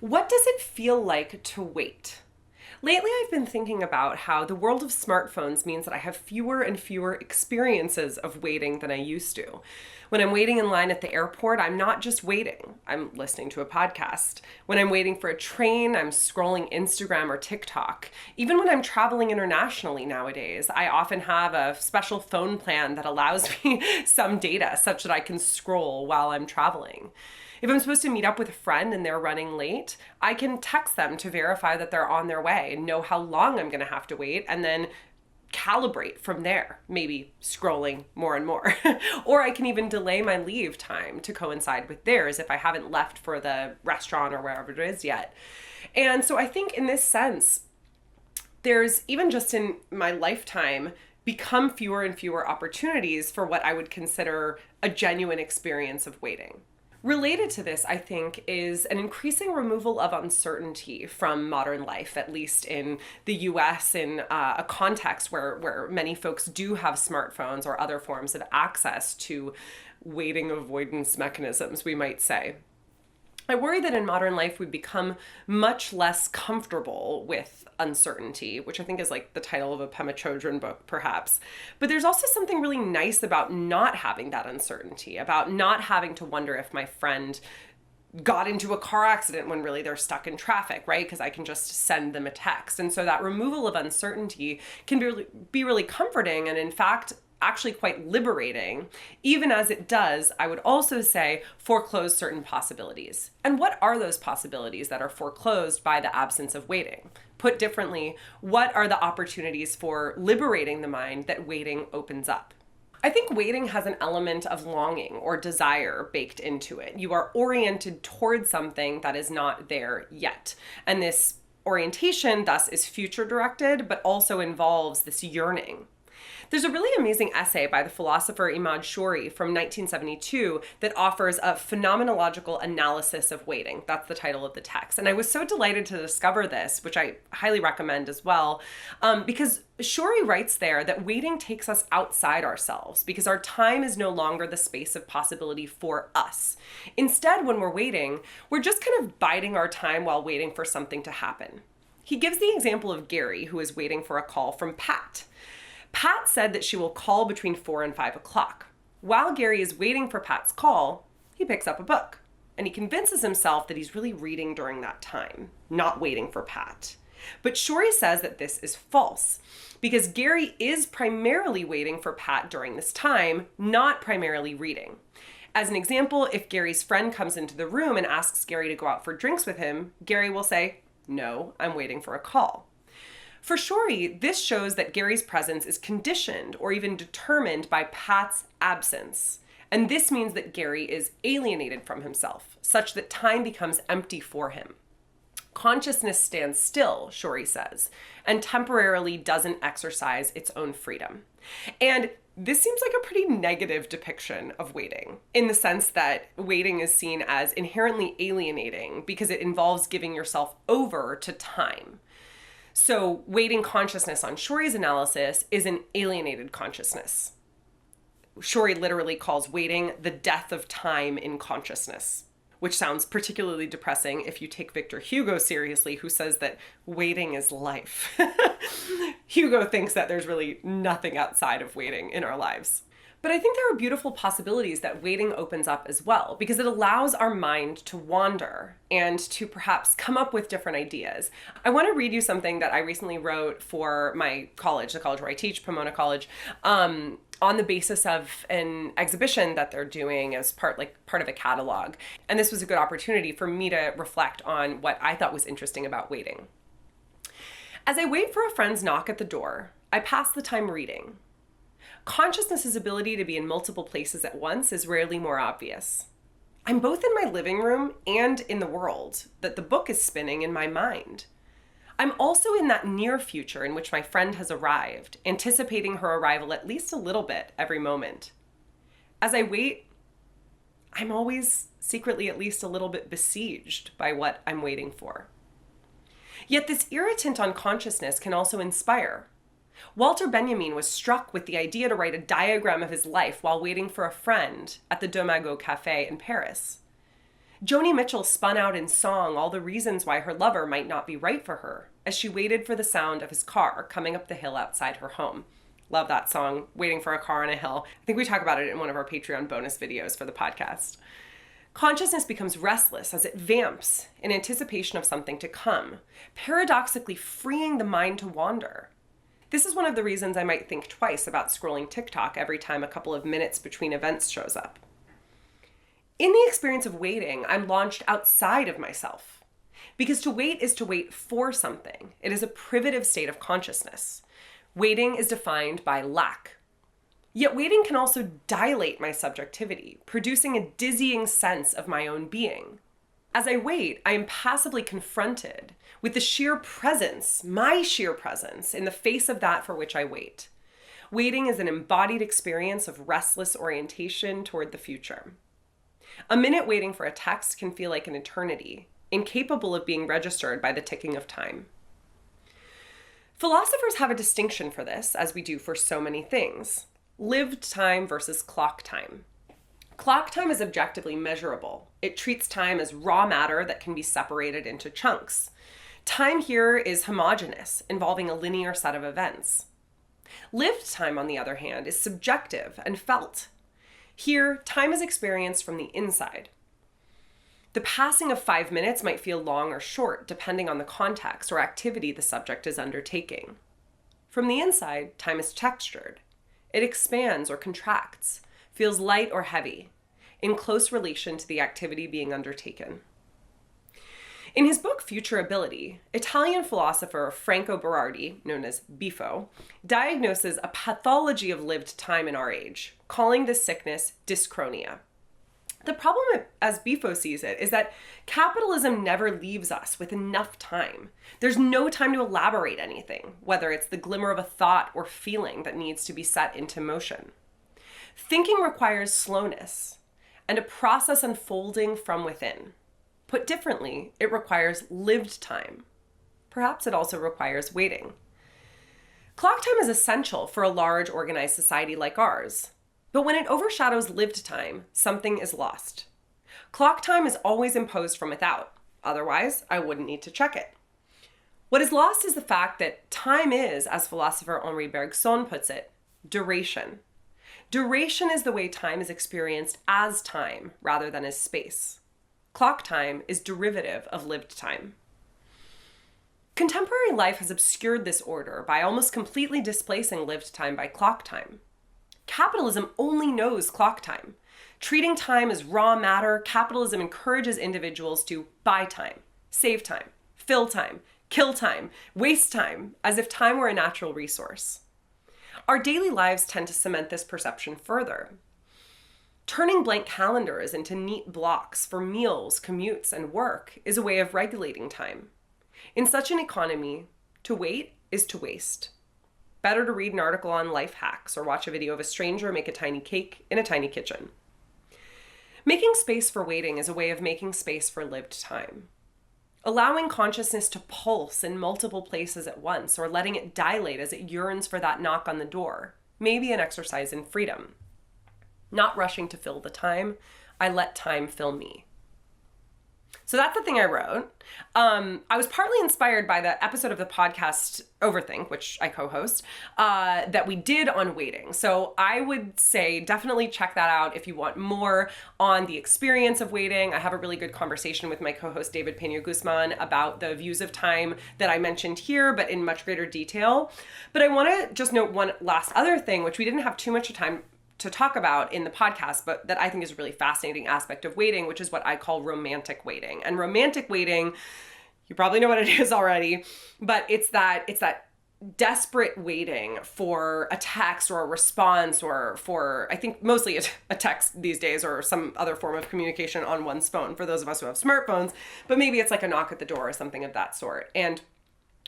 What does it feel like to wait? Lately, I've been thinking about how the world of smartphones means that I have fewer and fewer experiences of waiting than I used to. When I'm waiting in line at the airport, I'm not just waiting, I'm listening to a podcast. When I'm waiting for a train, I'm scrolling Instagram or TikTok. Even when I'm traveling internationally nowadays, I often have a special phone plan that allows me some data such that I can scroll while I'm traveling. If I'm supposed to meet up with a friend and they're running late, I can text them to verify that they're on their way and know how long I'm going to have to wait and then calibrate from there, maybe scrolling more and more. Or I can even delay my leave time to coincide with theirs if I haven't left for the restaurant or wherever it is yet. And so I think in this sense, there's even just in my lifetime become fewer and fewer opportunities for what I would consider a genuine experience of waiting. Related to this, I think, is an increasing removal of uncertainty from modern life, at least in the US, in a context where many folks do have smartphones or other forms of access to waiting avoidance mechanisms, we might say. I worry that in modern life we become much less comfortable with uncertainty, which I think is like the title of a Pema Chodron book, perhaps. But there's also something really nice about not having that uncertainty, about not having to wonder if my friend got into a car accident when really they're stuck in traffic, right? Because I can just send them a text. And so that removal of uncertainty can be really comforting and, in fact, actually quite liberating, even as it does, I would also say, foreclose certain possibilities. And what are those possibilities that are foreclosed by the absence of waiting? Put differently, what are the opportunities for liberating the mind that waiting opens up? I think waiting has an element of longing or desire baked into it. You are oriented towards something that is not there yet. And this orientation thus is future directed, but also involves this yearning. There's a really amazing essay by the philosopher Imad Shouery from 1972 that offers a phenomenological analysis of waiting. That's the title of the text. And I was so delighted to discover this, which I highly recommend as well, because Shouery writes there that waiting takes us outside ourselves because our time is no longer the space of possibility for us. Instead, when we're waiting, we're just kind of biding our time while waiting for something to happen. He gives the example of Gary, who is waiting for a call from Pat. Pat said that she will call between 4 and 5 o'clock. While Gary is waiting for Pat's call, he picks up a book and he convinces himself that he's really reading during that time, not waiting for Pat. But Shouery says that this is false because Gary is primarily waiting for Pat during this time, not primarily reading. As an example, if Gary's friend comes into the room and asks Gary to go out for drinks with him, Gary will say, "No, I'm waiting for a call." For Shouery, this shows that Gary's presence is conditioned or even determined by Pat's absence. And this means that Gary is alienated from himself, such that time becomes empty for him. Consciousness stands still, Shouery says, and temporarily doesn't exercise its own freedom. And this seems like a pretty negative depiction of waiting, in the sense that waiting is seen as inherently alienating because it involves giving yourself over to time. So waiting consciousness on Shouery's analysis is an alienated consciousness. Shouery literally calls waiting the death of time in consciousness, which sounds particularly depressing if you take Victor Hugo seriously, who says that waiting is life. Hugo thinks that there's really nothing outside of waiting in our lives. But I think there are beautiful possibilities that waiting opens up as well, because it allows our mind to wander and to perhaps come up with different ideas. I want to read you something that I recently wrote for my college, the college where I teach, Pomona College, on the basis of an exhibition that they're doing as part of a catalog. And this was a good opportunity for me to reflect on what I thought was interesting about waiting. As I wait for a friend's knock at the door, I pass the time reading. Consciousness's ability to be in multiple places at once is rarely more obvious. I'm both in my living room and in the world that the book is spinning in my mind. I'm also in that near future in which my friend has arrived, anticipating her arrival at least a little bit every moment. As I wait, I'm always secretly at least a little bit besieged by what I'm waiting for. Yet this irritant on consciousness can also inspire. Walter Benjamin was struck with the idea to write a diagram of his life while waiting for a friend at the Domago Café in Paris. Joni Mitchell spun out in song all the reasons why her lover might not be right for her as she waited for the sound of his car coming up the hill outside her home. Love that song, Waiting for a Car on a Hill. I think we talk about it in one of our Patreon bonus videos for the podcast. Consciousness becomes restless as it vamps in anticipation of something to come, paradoxically freeing the mind to wander. This is one of the reasons I might think twice about scrolling TikTok every time a couple of minutes between events shows up. In the experience of waiting, I'm launched outside of myself. Because to wait is to wait for something. It is a privative state of consciousness. Waiting is defined by lack. Yet waiting can also dilate my subjectivity, producing a dizzying sense of my own being. As I wait, I am passively confronted with the sheer presence, my sheer presence, in the face of that for which I wait. Waiting is an embodied experience of restless orientation toward the future. A minute waiting for a text can feel like an eternity, incapable of being registered by the ticking of time. Philosophers have a distinction for this, as we do for so many things. Lived time versus clock time. Clock time is objectively measurable. It treats time as raw matter that can be separated into chunks. Time here is homogeneous, involving a linear set of events. Lived time, on the other hand, is subjective and felt. Here, time is experienced from the inside. The passing of 5 minutes might feel long or short, depending on the context or activity the subject is undertaking. From the inside, time is textured. It expands or contracts, feels light or heavy, in close relation to the activity being undertaken. In his book Futurability, Italian philosopher Franco Berardi, known as Bifo, diagnoses a pathology of lived time in our age, calling this sickness dyschronia. The problem, as Bifo sees it, is that capitalism never leaves us with enough time. There's no time to elaborate anything, whether it's the glimmer of a thought or feeling that needs to be set into motion. Thinking requires slowness and a process unfolding from within. Put differently, it requires lived time. Perhaps it also requires waiting. Clock time is essential for a large, organized society like ours. But when it overshadows lived time, something is lost. Clock time is always imposed from without. Otherwise, I wouldn't need to check it. What is lost is the fact that time is, as philosopher Henri Bergson puts it, duration. Duration is the way time is experienced as time rather than as space. Clock time is derivative of lived time. Contemporary life has obscured this order by almost completely displacing lived time by clock time. Capitalism only knows clock time. Treating time as raw matter, capitalism encourages individuals to buy time, save time, fill time, kill time, waste time, as if time were a natural resource. Our daily lives tend to cement this perception further. Turning blank calendars into neat blocks for meals, commutes, and work is a way of regulating time. In such an economy, to wait is to waste. Better to read an article on life hacks or watch a video of a stranger make a tiny cake in a tiny kitchen. Making space for waiting is a way of making space for lived time. Allowing consciousness to pulse in multiple places at once or letting it dilate as it yearns for that knock on the door may be an exercise in freedom. Not rushing to fill the time, I let time fill me. So that's the thing I wrote. I was partly inspired by the episode of the podcast Overthink, which I co-host, that we did on waiting. So I would say definitely check that out if you want more on the experience of waiting. I have a really good conversation with my co-host David Peña Guzman about the views of time that I mentioned here, but in much greater detail. But I want to just note one last other thing, which we didn't have too much time to talk about in the podcast, but that I think is a really fascinating aspect of waiting, which is what I call romantic waiting. And romantic waiting, you probably know what it is already, but it's that desperate waiting for a text or a response or for, I think mostly a text these days or some other form of communication on one's phone for those of us who have smartphones, but maybe it's like a knock at the door or something of that sort. And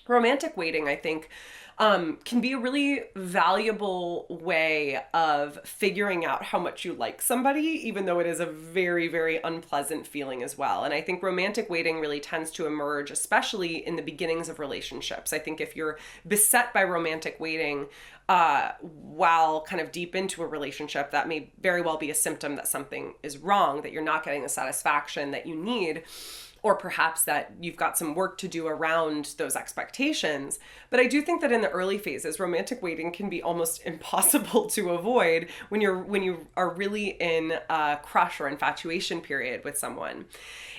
Romantic waiting, I think, can be a really valuable way of figuring out how much you like somebody, even though it is a very, very unpleasant feeling as well. And I think romantic waiting really tends to emerge, especially in the beginnings of relationships. I think if you're beset by romantic waiting, while kind of deep into a relationship, that may very well be a symptom that something is wrong, that you're not getting the satisfaction that you need, or perhaps that you've got some work to do around those expectations. But I do think that in the early phases, romantic waiting can be almost impossible to avoid when you are really in a crush or infatuation period with someone.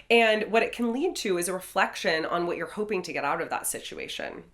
And what it can lead to is a reflection on what you're hoping to get out of that situation.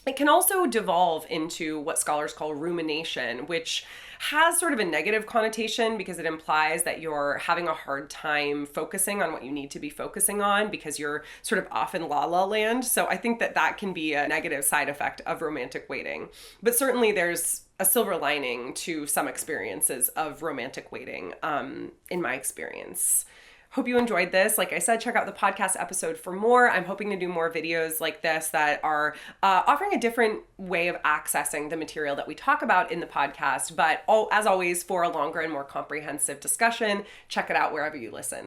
It can also devolve into what scholars call rumination, which has sort of a negative connotation because it implies that you're having a hard time focusing on what you need to be focusing on because you're sort of off in la la land. So I think that that can be a negative side effect of romantic waiting. But certainly there's a silver lining to some experiences of romantic waiting, in my experience. Hope you enjoyed this. Like I said, check out the podcast episode for more. I'm hoping to do more videos like this that are offering a different way of accessing the material that we talk about in the podcast. But as always, for a longer and more comprehensive discussion, check it out wherever you listen.